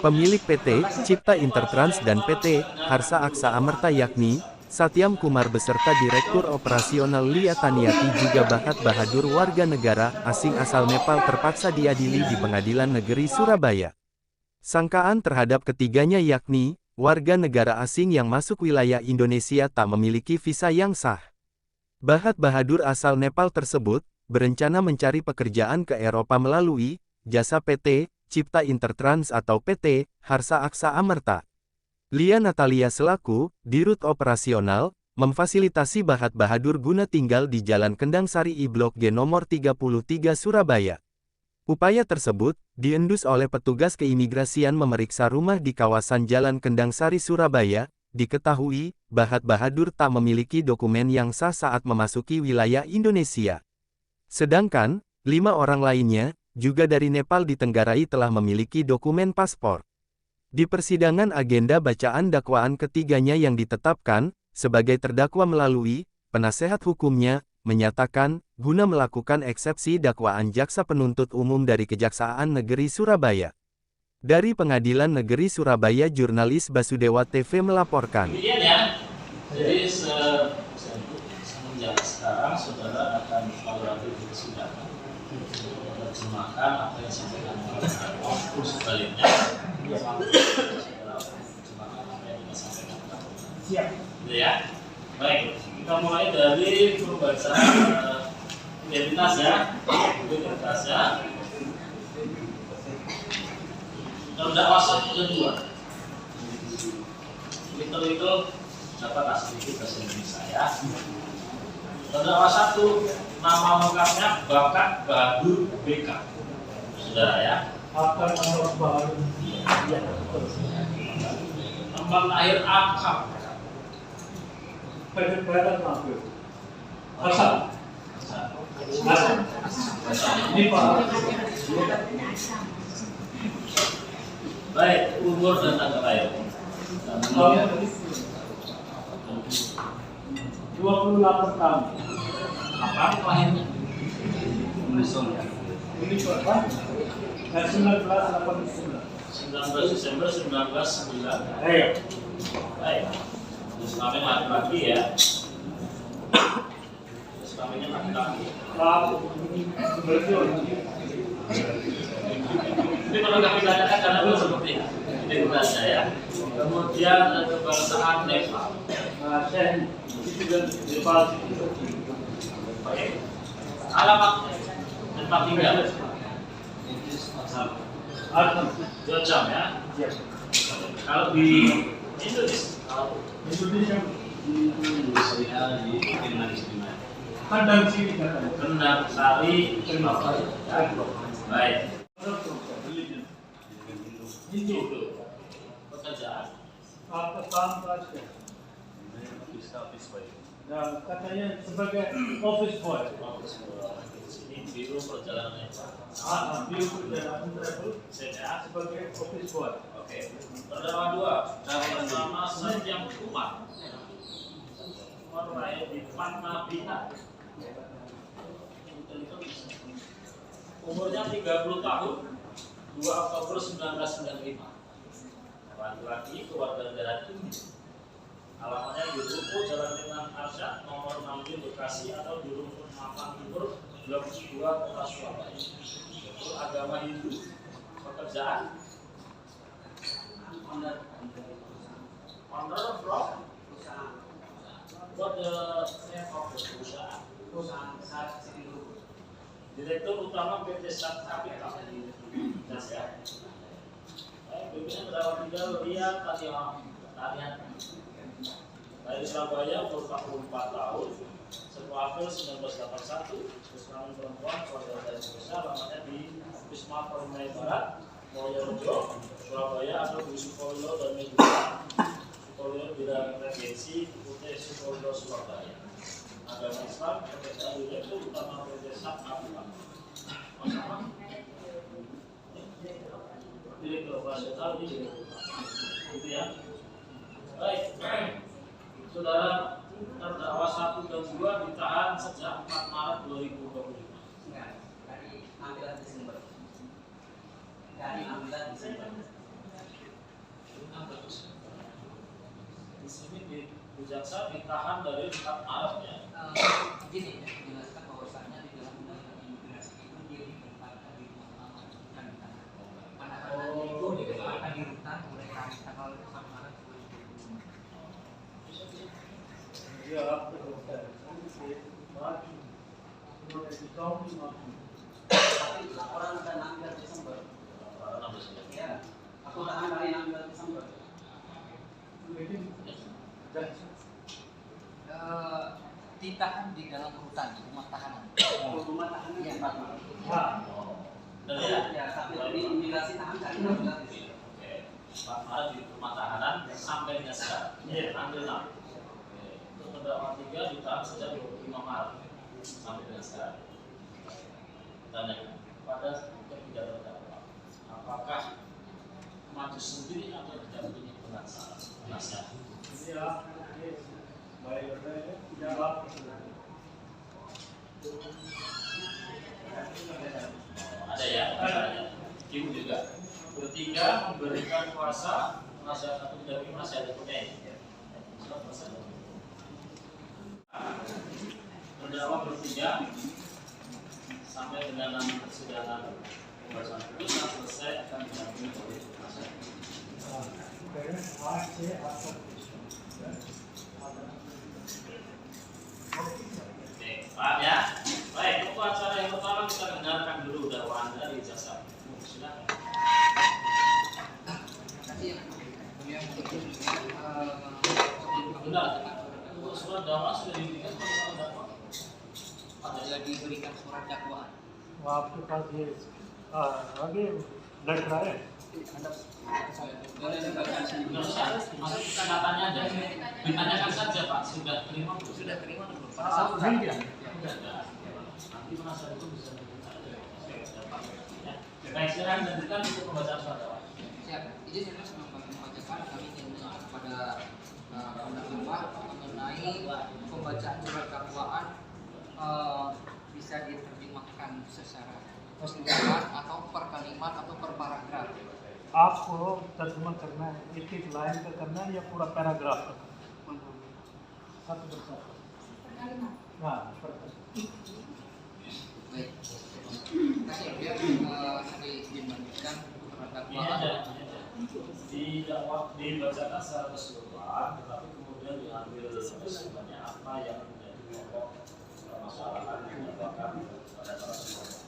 Pemilik PT Cipta Intertrans dan PT Harsa Aksa Amerta yakni Satyam Kumar beserta Direktur Operasional Lia Taniati juga Bhagat Bahadur warga negara asing asal Nepal terpaksa diadili di Pengadilan Negeri Surabaya. Sangkaan terhadap ketiganya yakni warga negara asing yang masuk wilayah Indonesia tak memiliki visa yang sah. Bhagat Bahadur asal Nepal tersebut berencana mencari pekerjaan ke Eropa melalui jasa PT Cipta Intertrans atau PT Harsa Aksa Amerta. Lia Natalia selaku Dirut Operasional memfasilitasi Bhagat Bahadur guna tinggal di Jalan Kendang Sari I Blok G nomor 33 Surabaya. Upaya tersebut diendus oleh petugas keimigrasian memeriksa rumah di kawasan Jalan Kendang Sari Surabaya. Diketahui Bhagat Bahadur tak memiliki dokumen yang sah saat memasuki wilayah Indonesia. Sedangkan 5 orang lainnya juga dari Nepal ditenggarai telah memiliki dokumen paspor. Di persidangan agenda bacaan dakwaan ketiganya yang ditetapkan sebagai terdakwa melalui penasehat hukumnya, menyatakan guna melakukan eksepsi dakwaan jaksa penuntut umum dari Kejaksaan Negeri Surabaya. Dari Pengadilan Negeri Surabaya, jurnalis Basudewa TV melaporkan. Kemudian ya, jadi semenjak sekarang saudara akan kolaboratif di persidangan. Terjemahkan apa yang disampaikan oleh maupun sebaliknya terjemahkan apa yang kita sampaikan. Siap. Gitu ya. Baik, kita mulai dari pembacaan identitas ya. Identitas ya. Terdakwa 1 dan 2. Itu dapat sedikit bahasa Indonesia ya. Terdakwa 1 nama lengkapnya Bhagat Bahadur BK. Saudara ya. Bhagat Bahadur. Iya. Tempat lahir akap. Bahadur Bahadur. Asal. Ini Pak. Baik, umur dan tanggal lahir. 28 tahun. Kapan lahirnya? Ini berapa? 1989. 19 Desember 1909. Ayo. Baik. Terus kawin laki-laki ya. Terus kawinnya laki-laki. Ini perlu kami tanyakan karena belum seperti identitasnya ya. Kemudian kebangsaan Nepal. Itu dan Nepal. Oke. Alamat tempat tinggal. Jogja ya. Kalau di Indonesia di Kendang sini Kendang Sari baik. Itu pekerjaan. Nah, katanya sebagai office boy. Ini biro perjalanan Biro perjalanan travel sebagai office boy. Oke. Terdakwa 2 nama Satyam Kumar. Kumar lahir di Patna, Bihar. Umurnya 30 tahun. 2 Oktober 1995. Laki-laki, keluarga negara India. Alamatnya di Ruko Jalan Tenang Arsyad nomor 6 Bekasi atau di Rumput Mampang Timur Blok 2 Kota Surabaya. Agama Hindu. Pekerjaan owner from what the name of the perusahaan Direktur Utama PT Sat Capital. Jelas ya. Pimpinan terdakwa 3 Lia Taniati. Dari Surabaya umur 44 tahun. 1 April 1981. Terus kelamin perempuan keluarga dari Indonesia. Alamatnya di Wisma Permai Barat, Mojorejo, Surabaya atau di Sukolilo dan Medan. Sukolilo bidang regensi Putih Sukolilo Surabaya. Agama Islam, pekerjaan Direktur Utama PT Sat Capital. Sama. Direktur operasional ini gitu ya. Baik, saudara terdakwa 1 dan 2 ditahan sejak 4 Maret 2025. Dari 6 Desember. Dari Di sini di jaksa ditahan dari 4 Maret ya. Begini, dijelaskan bahwasannya di dalam undang-undang imigrasi itu dia ditempatkan di rumah lama, bukan di tahanan. Penahanan itu ditempatkan di rutan mulai hari tanggal 4 Maret 2020. Ya, Tapi laporan ada 16 Desember. Karena Desember. Ya, aku tahan dari 16 Desember. Ditahan di dalam rutan, rumah tahanan. Rumah tahanan Iya. 4 Maret. Benar ya? Ya, tapi dari imigrasi tahan dari 16 Desember. Oke. 4 Maret di rumah tahanan sampai dengan sekarang. Iya. Ambil 6. Oke. Untuk terdakwa 3 ditahan sejak 25 Maret sampai dengan sekarang. Tanya pada ketiga terdakwa, apakah maju sendiri atau didampingi penasihat? Ya, baik, jawab. Ada ya? Ada. Ibu juga. Bertiga memberikan kuasa penasihat atau didampingi penasihat hukumnya. Terdakwa bertiga sampai dengan nanti persidangan pembacaan putusan selesai akan didampingi oleh penasihat. Oke, paham ya? Baik, untuk acara yang pertama kita dengarkan dulu dakwaan dari jaksa. Silakan. Terima kasih ya. Kemudian Benar. Untuk surat dakwaan sudah diberikan kepada terdakwa. sudah diberikan surat dakwaan. आपके पास ये आगे लग रहा है Boleh dibacakan sendiri. Nggak usah, masuk ke katanya aja. Ditanyakan saja Pak, sudah terima belum? Sudah terima belum? नहीं क्या Sudah. Nanti penasihat itu bisa berbicara. Ya. Baik, silakan lanjutkan untuk pembacaan surat dakwaan. Siap. Izin saya sebelum kami membacakan, kami ingin menanyakan kepada pendapat mengenai pembacaan surat dakwaan bisa diterjemahkan secara keseluruhan atau per kalimat atau per paragraf. आपको तर्जुमा करना है एक एक लाइन का करना है या पूरा पैराग्राफ का सत्य दर्शाता हाँ Baik. Terima kasih ya. Kami izin melanjutkan surat Ini dakwaan. ada dibacakan secara keseluruhan, tetapi kemudian diambil sebenarnya apa yang menjadi pokok permasalahan yang dilakukan pada saat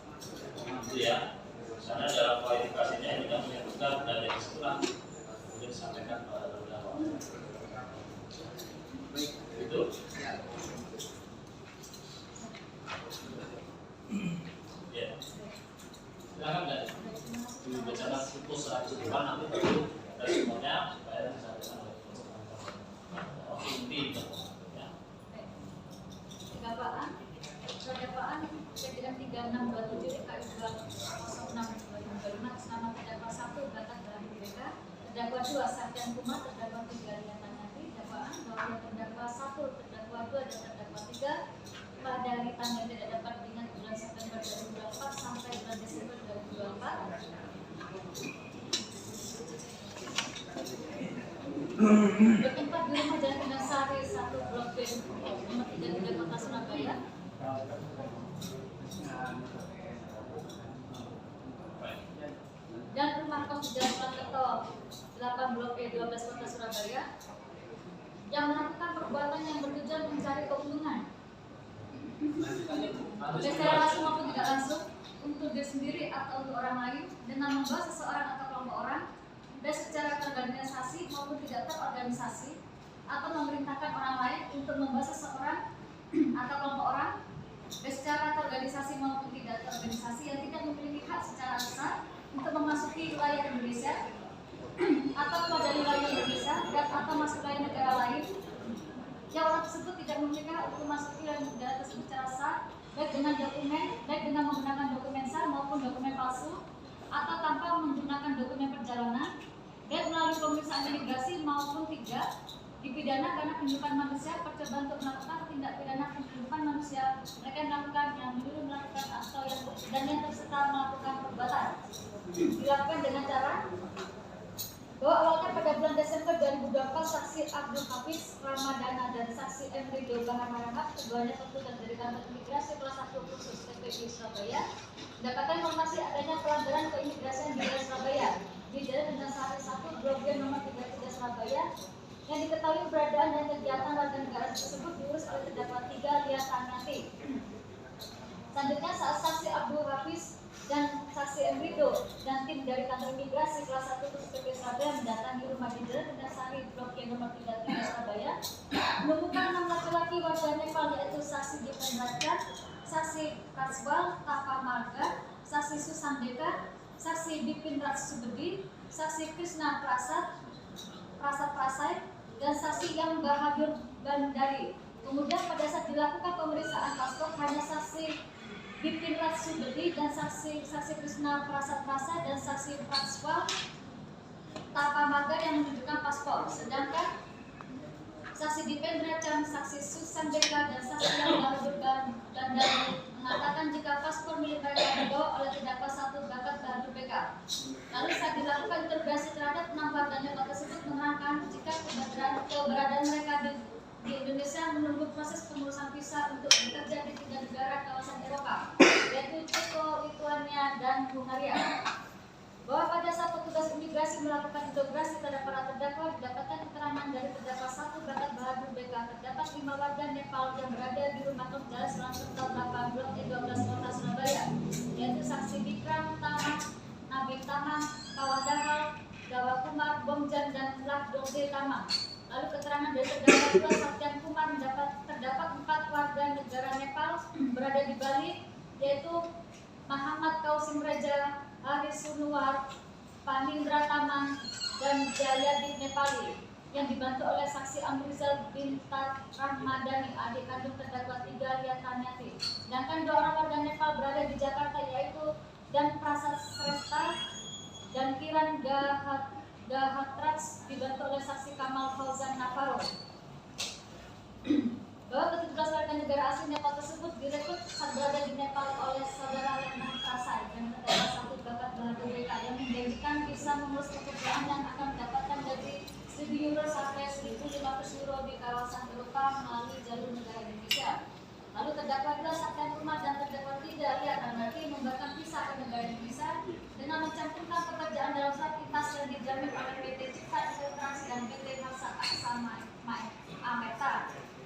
itu ya. Karena dalam kualifikasinya ini kan menyebutkan dari istilah kemudian disampaikan pada terdakwa. Baik. Itu Ya. ya. Silakan dari dibacakan putus secara keseluruhan nanti baru responnya supaya disampaikan oleh inti ya. Dakwaan Kejadian 3627 KUH 06/2025 atas nama terdakwa 1 Batak Berani BK, terdakwa 2 Sarjan Kumar, terdakwa 3 Lia Tanyati. Dakwaan bahwa terdakwa 1, terdakwa 2 dan terdakwa 3 telah dari tanggal tidak dapat diingat bulan September 2024 sampai bulan Desember 2024 bertempat di rumah Jalan Pinasari 1 Blok B nomor 33 Kota Surabaya. Dan rumah kos Jalan Plateto 8 Blok E 12 Kota Surabaya yang melakukan perbuatan yang bertujuan mencari keuntungan baik secara langsung maupun tidak langsung untuk diri sendiri atau untuk orang lain dengan membawa seseorang atau kelompok orang baik secara terorganisasi maupun tidak terorganisasi atau memerintahkan orang lain untuk membawa seseorang atau kelompok orang baik secara terorganisasi maupun tidak terorganisasi yang tidak memiliki hak secara sah untuk memasuki wilayah Indonesia atau keluar dari wilayah Indonesia dan atau masuk wilayah negara lain yang orang tersebut tidak memiliki hak untuk masuk wilayah negara tersebut secara sah baik dengan menggunakan dokumen sah maupun dokumen palsu atau tanpa menggunakan dokumen perjalanan baik melalui pemeriksaan imigrasi maupun tidak dipidana karena penyelundupan manusia, percobaan untuk melakukan tindak pidana penyelundupan manusia, mereka yang melakukan, yang dulu melakukan atau yang terserta melakukan perbuatan dilakukan dengan cara bulan Desember 2024, saksi Abdul Hafiz Ramadana dan saksi Emrido Baharahap, keduanya tertugas dari kantor imigrasi kelas 1 khusus TPI Surabaya, mendapatkan informasi adanya pelanggaran keimigrasian di Surabaya di Jalan Antasari 1 Blok G nomor 33 Surabaya, yang diketahui keberadaan dan kegiatan warga negara tersebut diurus oleh terdakwa 3 Lia Taniati. Selanjutnya saat saksi Abdul Hafiz dan saksi Emrido dan tim dari kantor imigrasi kelas 1 khusus TPI Surabaya mendatangi rumah di Jalan Antasari Blok G nomor 33 Surabaya, menemukan 6 laki-laki warga Nepal, yaitu saksi Dipen Raja, saksi Praswal Tapa Marga, saksi Susandeka, saksi Bipin Raj Subedi, saksi Krishna Prasad Prasai, dan saksi yang Bahadur Bandari. Kemudian pada saat dilakukan pemeriksaan paspor, hanya saksi Bipin Raj Subedi dan saksi Krishna Prasad dan saksi Praswal Tapa Marga yang menunjukkan paspor, sedangkan saksi Dipendra Chan, saksi Susandeka, dan saksi yang Bahadur Bandari mengatakan jika paspor milik mereka dibawa oleh terdakwa 1 Bakat Bahadur BK. Lalu saat dilakukan interogasi terhadap 6 warga Nepal tersebut menerangkan jika keberadaan mereka di Indonesia menunggu proses pengurusan visa untuk bekerja di 3 negara kawasan Eropa, yaitu Ceko, Lituania, dan Hungaria. Bahwa pada saat petugas imigrasi melakukan interogasi terhadap para terdakwa, didapatkan keterangan dari terdakwa 1 Bakat Bahadur BK terdapat 5 warga Nepal yang berada di rumah kos Jalan Selang Serta 8 Blok E12 Kota Surabaya, yaitu saksi Bikram Tamang, Nabi Tamang, Kawadahal, Gawa Kumar, Bomjan, dan Lah Dongde Tamang. Lalu keterangan dari terdakwa 2 Satyan Kumar terdapat 4 warga negara Nepal berada di Bali, yaitu Muhammad Kausim Reja, Haris Sunuwar, Panindra Tamang, dan Jayadi Nepali, yang dibantu oleh saksi Amrizal bin Rahmadani, adik kandung terdakwa 3 Lia Taniati. Sedangkan 2 orang warga Nepal berada di Jakarta, yaitu Dan Prasad Sresta dan Kiran Gahatrats, dibantu oleh saksi Kamal Fauzan Navaro. Bahwa ke-17 warga negara asing Nepal tersebut direkrut saat berada di Nepal oleh saudara Letnan Prasai dan terdakwa 1 Bakat Bahadur BK yang menjanjikan bisa mengurus pekerjaan yang akan mendapatkan gaji 1.000 euro sampai 1.500 euro di kawasan Eropa melalui jalur negara Indonesia. Lalu terdakwa 2 Satyan Kumar dan terdakwa 3 Lia Taniati membuatkan visa ke negara Indonesia dengan mencantumkan pekerjaan dalam sertifikat yang dijamin oleh PT Cipta Intertrans dan PT Harsa Aksa Ameta.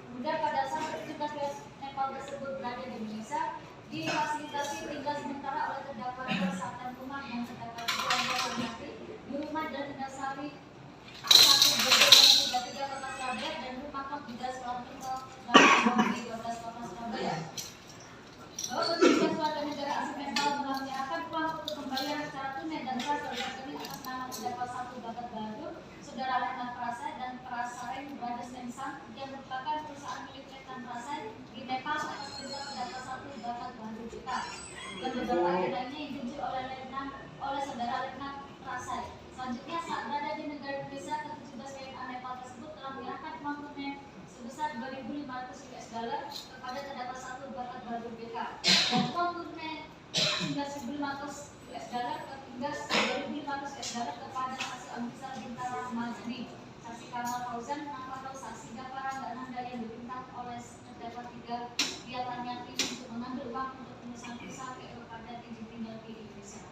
Kemudian pada saat petugas Nepal tersebut berada di Indonesia, difasilitasi tinggal sementara oleh terdakwa 2 Satyan Kumar dan terdakwa 2 Lia Taniati di rumah Jalan Dasari 1 Blok 33 Kota Surabaya dan rumah kos di Jalan Selantinto 12 Kota Surabaya. Bahwa petugas warga negara asing Nepal telah menyerahkan uang untuk pembayaran secara tunai dan transfer rekening atas nama terdakwa 1 Bakat Bahadur, saudara Letnan Prasai, dan Prasareng Brothers and Sons yang merupakan perusahaan milik Letnan Prasai di Nepal atas perintah terdakwa 1 Bakat Bahadur BK. Dan beberapa agendanya dikunci oleh saudara Letnan Prasai. Selanjutnya saat berada di negara Indonesia, ke-17 WNA Nepal tersebut telah menyerahkan uang tunai sebesar 2.500 US dollar kepada terdakwa 1 Bakat Bahadur BK dan uang tunai 19.500 US dollar ke 2.500 US dollar kepada saksi Amrizal bin Rahmadani, saksi Kamal Fauzan Navaro, saksi Gafara Nanda yang diminta oleh terdakwa 3 Lia Taniati untuk mengambil uang untuk pemesanan visa ke Eropa dan izin tinggal di Indonesia.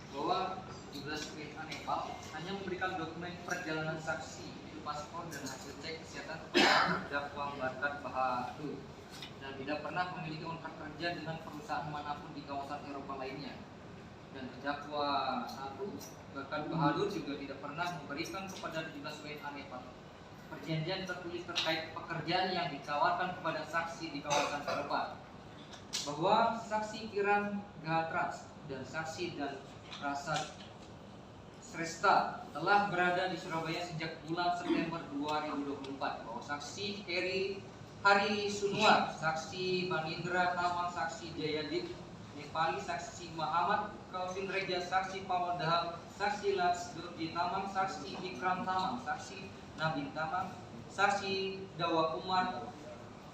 Bahwa 17 WNA Nepal hanya memberikan dokumen perjalanan saksi, itu paspor dan hasil cek kesehatan kepada terdakwa Bakat Bahadur dan tidak pernah memiliki kontrak kerja dengan perusahaan manapun di kawasan Eropa lainnya. Dan terdakwa 1 Bakat Bahadur juga tidak pernah memberikan kepada 17 WNA Nepal perjanjian tertulis terkait pekerjaan yang ditawarkan kepada saksi di kawasan Eropa. Bahwa saksi Kiran Gahatrats dan saksi dan Prasad Sresta telah berada di Surabaya sejak bulan September 2024. Bahwa saksi Hari Sunuwar, saksi Manindra Tamang, saksi Jayadip Nepali, saksi Muhammad Kausim Reja, saksi Pawadahal, saksi Lats Durji Tamang, saksi Ikram Tamang, saksi Nabi Tamang, saksi Dawa Kumar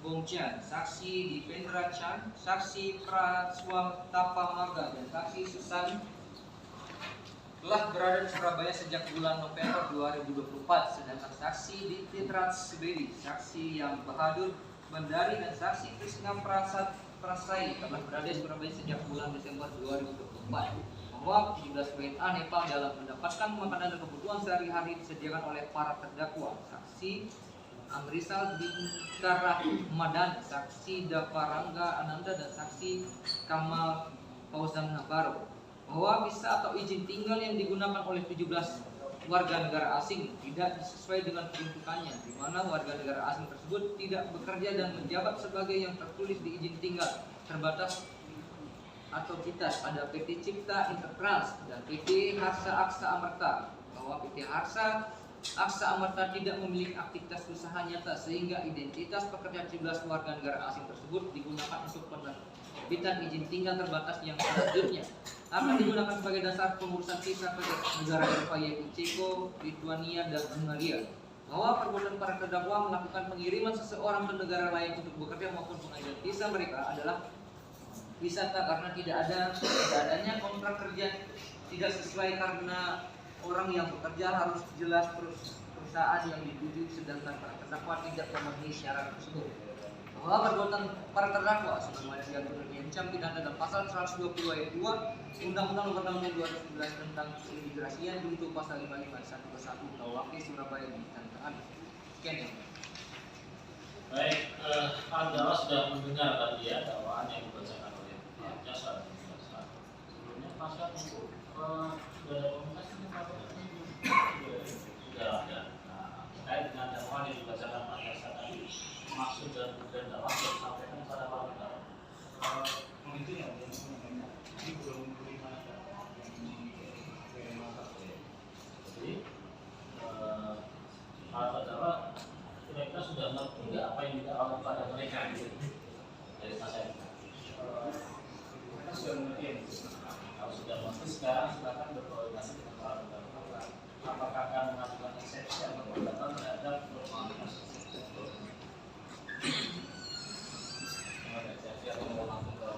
Bomjan, saksi Dipendra Chan, saksi Praswal Tapa Marga, dan saksi telah berada di Surabaya sejak bulan November 2024, sedangkan saksi Diti Transbedi, saksi yang Bahadur Bandari, dan saksi Krisna Prasai telah berada di Surabaya sejak bulan Desember 2024. Bahwa 17 WNA Nepal dalam mendapatkan makanan dan kebutuhan sehari-hari disediakan oleh para terdakwa, saksi Amrisal Bintara Madan, saksi Daparangga Ananda, dan saksi Kamal Fauzan Nabaro, bahwa visa atau izin tinggal yang digunakan oleh 17 warga negara asing tidak sesuai dengan peruntukannya, di mana warga negara asing tersebut tidak bekerja dan menjabat sebagai yang tertulis di izin tinggal terbatas atau kitas pada PT Cipta Intertrans dan PT Harsa Aksa Amarta, bahwa PT Harsa Aksa Amarta tidak memiliki aktivitas usaha nyata sehingga identitas pekerja 17 warga negara asing tersebut digunakan untuk penerbitan izin tinggal terbatas yang selanjutnya akan digunakan sebagai dasar pengurusan visa ke negara Eropa yaitu Ceko, Lituania, dan Hungaria. Bahwa perbuatan para terdakwa melakukan pengiriman seseorang ke negara lain untuk bekerja maupun pengajuan visa mereka adalah wisata karena tidak adanya kontrak kerja tidak sesuai, karena orang yang bekerja harus jelas perusahaan yang dituju, sedangkan para terdakwa tidak memenuhi syarat tersebut. Bahwa perbuatan para terdakwa sebagaimana diatur diancam pidana dalam pasal 120 ayat 2 Undang-Undang Nomor 6 2011 tentang Keimigrasian junto pasal 55 1 ke 1 KUHP Surabaya ditandakan. Sekian ya. Baik, Anda sudah mendengar tadi ya dakwaan yang dibacakan oleh Pak Jaksa. Sebelumnya pasal untuk sudah ada komunikasi dengan Pak sudah ada. Nah, terkait dengan dakwaan yang dibacakan Pak Jaksa tadi, maksud dan dakwaan yang disampaikan kepada para terdakwa. Itu yang ini belum terima. Jadi para terdakwa kira-kira sudah mengerti nggak apa yang didakwakan pada mereka gitu dari saya. Mereka sudah mengerti. Kalau sudah mengerti sekarang silakan berkoordinasi dengan para terdakwa. Apakah akan mengajukan eksepsi atau pembatalan terhadap permohonan eksepsi atau langsung ke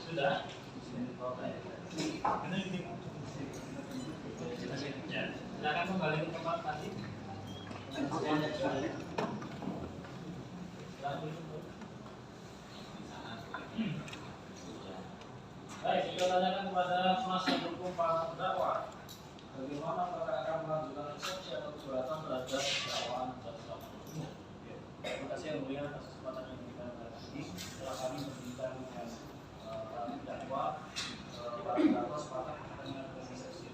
sudah. Ya, silakan kembali ke tempat tadi. Baik, kita tanyakan kepada penasihat hukum para terdakwa, bagaimana apakah akan mengajukan eksepsi atau keberatan terhadap dakwaan jaksa penuntut umum. Terima kasih yang mulia atas kesempatan yang diberikan kepada kami. Setelah kami berbincang dengan para terdakwa, para terdakwa sepakat dengan eksepsi.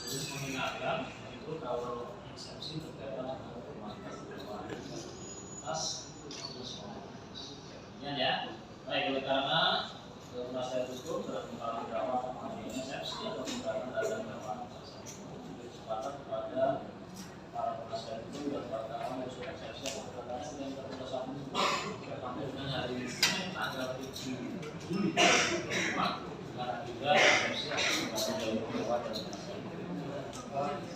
Terus mengingatkan itu kalau eksepsi berkaitan dengan formalitas atas ya. Baik, oleh karena penasihat hukum dalam terdakwa mengalami eksepsi atau keberatan terhadap dakwaan jaksa penuntut kesempatan kepada para penasihat hukum dan para terdakwa yang sudah eksepsi atau keberatan dengan jaksa penuntut sampai dengan hari Senin tanggal 7 Juli 2024 karena juga eksepsi atau keberatan dari terdakwa dan penasihat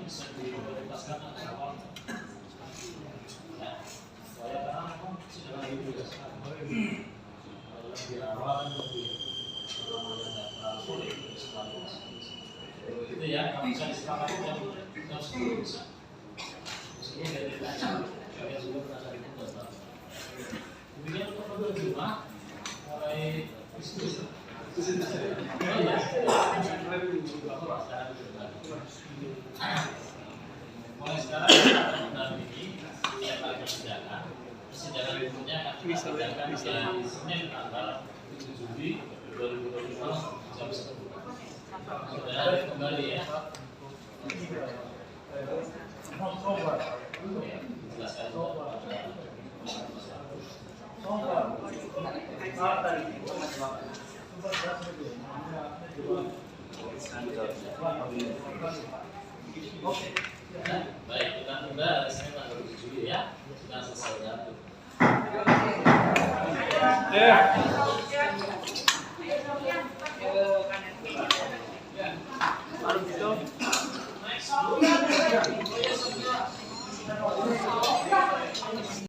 bisa diprioritaskan awal ya, supaya karena memang sudah lebih awal lebih sulit itu ya, kalau bisa disepakati jam 10 bisa meskipun dari ditanya kalian juga merasa itu kemudian untuk kedua rumah mulai diskusi oh ya mulai sekarang kita akan mendampingi yang akan disediakan persidangan berikutnya akan kita sidangkan di Senin tanggal 7 Juli 2025 jam 10. Saudara kembali ya. Jelaskan. Baik, kita tunda Senin tanggal 7 Juli ya. Kita selesai. Ya.